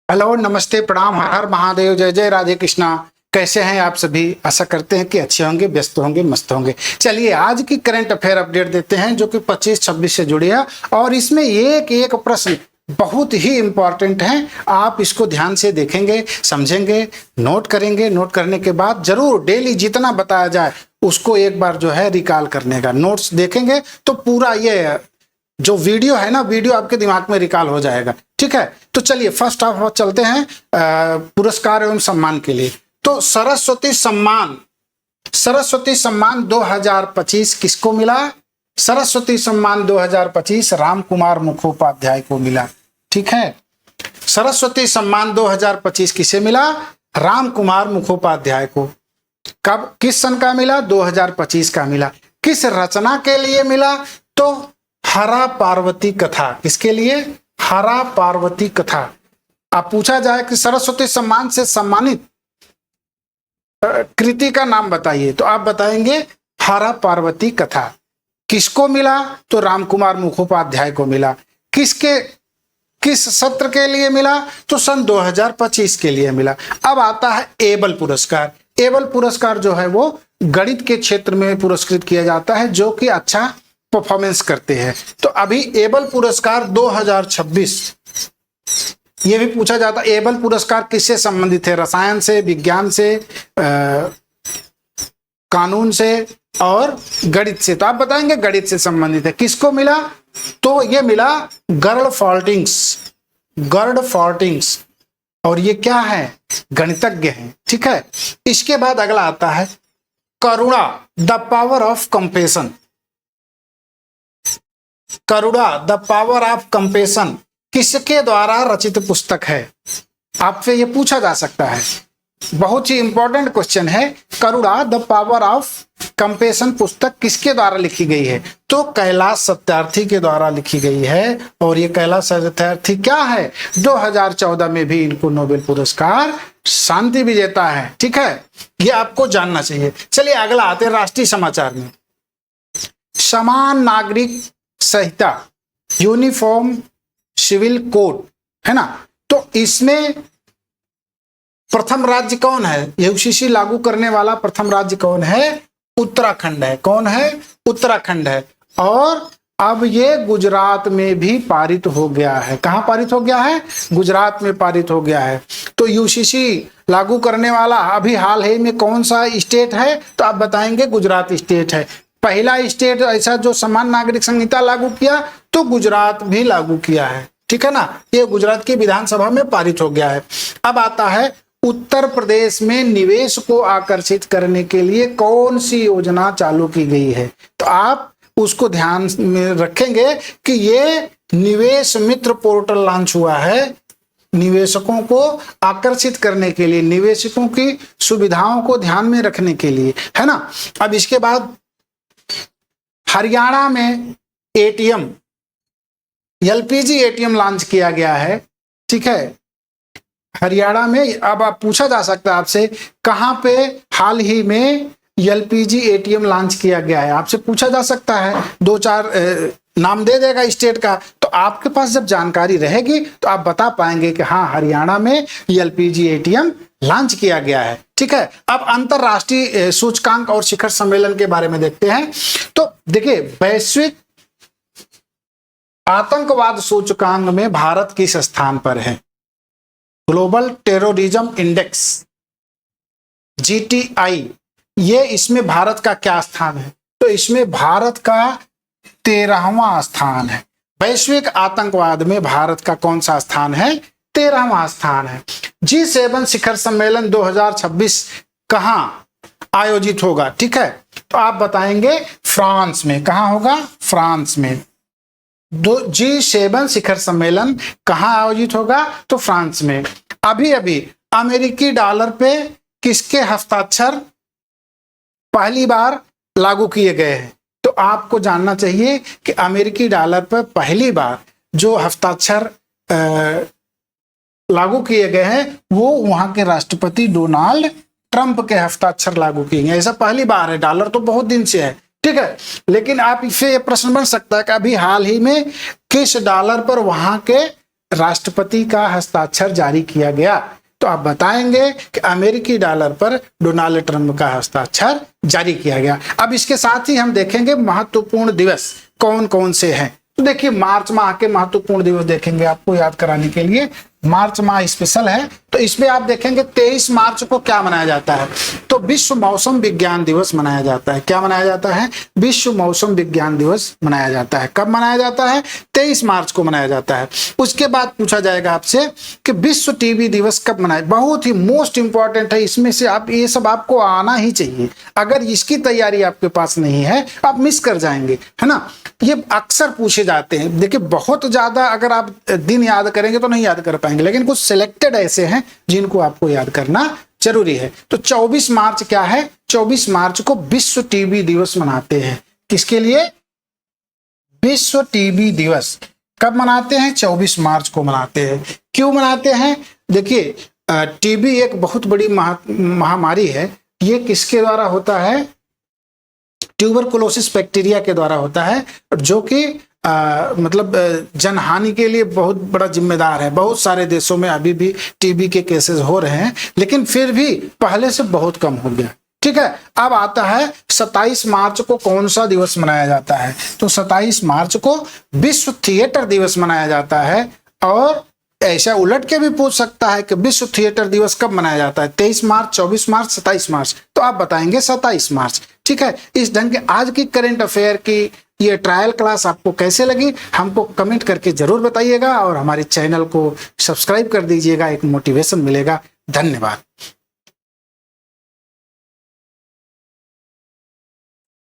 Hello, नमस्ते, प्रणाम, हर हर महादेव, जय जय राधे कृष्णा। कैसे हैं आप सभी? आशा करते हैं कि अच्छे होंगे, व्यस्त होंगे, मस्त होंगे। चलिए आज की करंट अफेयर अपडेट देते हैं जो कि 25-26 से जुड़ी है और इसमें एक एक प्रश्न बहुत ही इंपॉर्टेंट है। आप इसको ध्यान से देखेंगे, समझेंगे, नोट करेंगे। नोट करने के बाद जरूर डेली जितना बताया जाए उसको एक बार जो है रिकॉल करने का। नोट्स देखेंगे तो पूरा ये जो वीडियो है ना, वीडियो आपके दिमाग में रिकॉल हो जाएगा। ठीक है, तो चलिए फर्स्ट ऑफ चलते हैं पुरस्कार एवं सम्मान के लिए। तो सरस्वती सम्मान 2025 किसको मिला? सरस्वती सम्मान 2025 राम कुमार मुखोपाध्याय को मिला। ठीक है, सरस्वती सम्मान 2025 किसे मिला? राम कुमार मुखोपाध्याय को। कब, किस सन का मिला? 2025 का मिला। किस रचना के लिए मिला? तो हरा पार्वती कथा। किसके लिए? हरा पार्वती कथा। आप पूछा जाए कि सरस्वती सम्मान से सम्मानित कृति का नाम बताइए तो आप बताएंगे हरा पार्वती कथा। किसको मिला? तो रामकुमार मुखोपाध्याय को मिला। किस सत्र के लिए मिला? तो सन 2025 के लिए मिला। अब आता है एबल पुरस्कार। एबल पुरस्कार जो है वो गणित के क्षेत्र में पुरस्कृत किया जाता है जो कि अच्छा परफॉर्मेंस करते हैं। तो अभी एबल पुरस्कार 2026 ये भी पूछा जाता है। एबल पुरस्कार किससे संबंधित है? रसायन से, विज्ञान से, कानून से और गणित से। तो आप बताएंगे गणित से संबंधित है। किसको मिला? तो ये मिला गर्ड फॉर्टिंग्स। और ये क्या है? गणितज्ञ हैं। ठीक है, इसके बाद अगला आता है Karuna the power of compassion. Karuna the power of compassion किसके द्वारा रचित पुस्तक है? आपसे ये पूछा जा सकता है, बहुत ही इंपॉर्टेंट क्वेश्चन है। Karuna the power of compassion पुस्तक किसके द्वारा लिखी गई है? तो कैलाश सत्यार्थी के द्वारा लिखी गई है। और ये कैलाश सत्यार्थी क्या है? 2014 में भी इनको नोबेल पुरस्कार शांति विजेता है। ठीक है, ये आपको जानना चाहिए। चलिए अगला आते हैं राष्ट्रीय समाचार में। समान नागरिक संहिता, यूनिफॉर्म सिविल कोड, है ना? तो इसमें प्रथम राज्य कौन है? यूसीसी लागू करने वाला प्रथम राज्य कौन है? उत्तराखंड है। कौन है? उत्तराखंड है। और अब ये गुजरात में भी पारित हो गया है। कहां पारित हो गया है? गुजरात में पारित हो गया है। तो यूसीसी लागू करने वाला अभी हाल ही में कौन सा स्टेट है? तो आप बताएंगे गुजरात स्टेट है। पहला स्टेट ऐसा जो समान नागरिक संहिता लागू किया तो गुजरात भी लागू किया है। ठीक है ना, ये गुजरात की विधानसभा में पारित हो गया है। अब आता है उत्तर प्रदेश में निवेश को आकर्षित करने के लिए कौन सी योजना चालू की गई है? तो आप उसको ध्यान में रखेंगे कि ये निवेश मित्र पोर्टल लॉन्च हुआ है निवेशकों को आकर्षित करने के लिए, निवेशकों की सुविधाओं को ध्यान में रखने के लिए, है ना। अब इसके बाद हरियाणा में एटीएम, एलपीजी एटीएम लॉन्च किया गया है। ठीक है, हरियाणा में। अब आप पूछा जा सकता है आपसे कहां पे हाल ही में एलपीजी एटीएम लॉन्च किया गया है, आपसे पूछा जा सकता है। 2-4 नाम दे देगा स्टेट का, तो आपके पास जब जानकारी रहेगी तो आप बता पाएंगे कि हाँ हरियाणा में एलपीजी एटीएम लॉन्च किया गया है। ठीक है, अब अंतरराष्ट्रीय सूचकांक और शिखर सम्मेलन के बारे में देखते हैं। तो देखिए, वैश्विक आतंकवाद सूचकांक में भारत किस स्थान पर है? ग्लोबल टेररिज्म इंडेक्स GTI, ये इसमें भारत का क्या स्थान है? तो इसमें भारत का 13वां स्थान है। वैश्विक आतंकवाद में भारत का कौन सा स्थान है? 13वां स्थान है। G7 शिखर सम्मेलन 2026 कहां आयोजित होगा? ठीक है, तो आप बताएंगे फ्रांस में। कहां होगा? फ्रांस में। G7 शिखर सम्मेलन कहां आयोजित होगा? तो फ्रांस में। अभी अभी अमेरिकी डॉलर पे किसके हस्ताक्षर पहली बार लागू किए गए हैं? तो आपको जानना चाहिए कि अमेरिकी डॉलर पर पहली बार जो हस्ताक्षर लागू किए गए हैं वो वहां के राष्ट्रपति डोनाल्ड ट्रंप के हस्ताक्षर लागू किए गए। ऐसा पहली बार है। डॉलर तो बहुत दिन से है। ठीक है, लेकिन आप इससे ये प्रश्न बन सकता है कि अभी हाल ही में किस डॉलर पर वहां के राष्ट्रपति का हस्ताक्षर जारी किया गया? तो आप बताएंगे कि अमेरिकी डॉलर पर डोनाल्ड ट्रंप का हस्ताक्षर जारी किया गया। अब इसके साथ ही हम देखेंगे महत्वपूर्ण दिवस कौन कौन से हैं। तो देखिए, मार्च माह के महत्वपूर्ण दिवस देखेंगे आपको याद कराने के लिए। मार्च माह स्पेशल है, तो इसमें आप देखेंगे 23 मार्च को क्या मनाया जाता है? तो विश्व मौसम विज्ञान दिवस मनाया जाता है। क्या मनाया जाता है? विश्व मौसम विज्ञान दिवस मनाया जाता है। कब मनाया जाता है? 23 मार्च को मनाया जाता है। उसके बाद पूछा जाएगा आपसे कि विश्व टीबी दिवस कब मनाया? बहुत ही मोस्ट इंपॉर्टेंट है, इसमें से आप ये सब आपको आना ही चाहिए। अगर इसकी तैयारी आपके पास नहीं है आप मिस कर जाएंगे, है ना। ये अक्सर पूछे जाते हैं। देखिए, बहुत ज्यादा अगर आप दिन याद करेंगे तो नहीं याद कर पाएंगे, लेकिन कुछ सिलेक्टेड ऐसे हैं जिनको आपको याद करना जरूरी है। तो 24 मार्च क्या है? 24 मार्च को विश्व टीबी दिवस मनाते हैं। किसके लिए? विश्व टीबी दिवस कब मनाते हैं? 24 मार्च को मनाते हैं। क्यों मनाते हैं? देखिए, टीबी एक बहुत बड़ी महामारी है। ये किसके द्वारा होता है? ट्यूबरकुलोसिस बैक्टीरिया के द्वारा होता है, जो कि मतलब जनहानि के लिए बहुत बड़ा जिम्मेदार है। बहुत सारे देशों में अभी भी टीबी के केसेस हो रहे हैं, लेकिन फिर भी पहले से बहुत कम हो गया। ठीक है, अब आता है 27 मार्च को कौन सा दिवस मनाया जाता है? तो 27 मार्च को विश्व थिएटर दिवस मनाया जाता है। और ऐसा उलट के भी पूछ सकता है कि विश्व थिएटर दिवस कब मनाया जाता है? 23 मार्च, 24 मार्च, 27 मार्च। तो आप बताएंगे 27 मार्च। ठीक है, इस ढंग के आज की करंट अफेयर की ये ट्रायल क्लास आपको कैसे लगी हमको कमेंट करके जरूर बताइएगा, और हमारे चैनल को सब्सक्राइब कर दीजिएगा, एक मोटिवेशन मिलेगा। धन्यवाद।